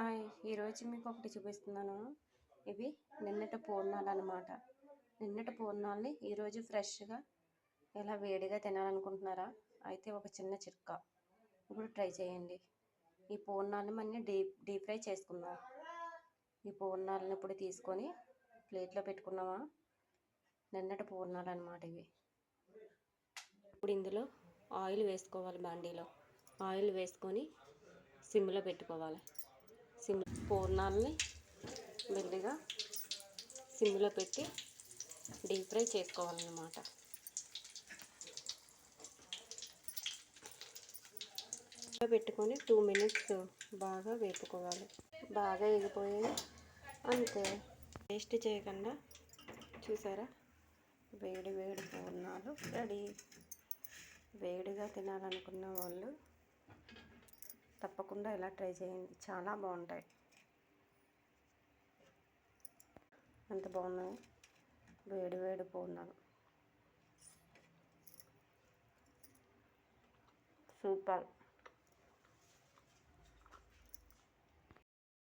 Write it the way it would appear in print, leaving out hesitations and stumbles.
Hi, ఈరోజు మీకు ఒకటి చూపిస్తున్నాను. ఇవి నిన్నటి పూర్ణాలు అన్నమాట. నిన్నటి పూర్ణాలని ఈరోజు ఫ్రెష్గా ఎలా వేడిగా తినాలనుకుంటున్నారా? అయితే ఒక చిన్న చిట్కా ఇప్పుడు ట్రై చేయండి. ఈ పూర్ణాలను మనం డీప్ ఫ్రై చేసుకుందాం. ఈ పూర్ణాలను ఇప్పుడు తీసుకొని ప్లేట్లో పెట్టుకున్నామా? నిన్నటి పూర్ణాలు అన్నమాట ఇవి. ఇప్పుడు ఇందులో ఆయిల్ వేసుకోవాలి. బాండీలో ఆయిల్ వేసుకొని సిమ్లో పెట్టుకోవాలి. పూర్ణాలని మెల్లిగా సిమ్లో పెట్టి డీప్ ఫ్రై చేసుకోవాలన్నమాట. పెట్టుకొని 2 మినిట్స్ బాగా వేపుకోవాలి. బాగా ఎగిపోయి అంతే. వేస్ట్ చేయకుండా చూసారా, వేడి వేడి పూర్ణాలు రెడీ. వేడిగా తినాలనుకున్న వాళ్ళు తప్పకుండా ఇలా ట్రై చేయండి, చాలా బాగుంటాయి. ఎంత బాగున్నాయి వేడి వేడి పూర్ణాలు, సూపర్.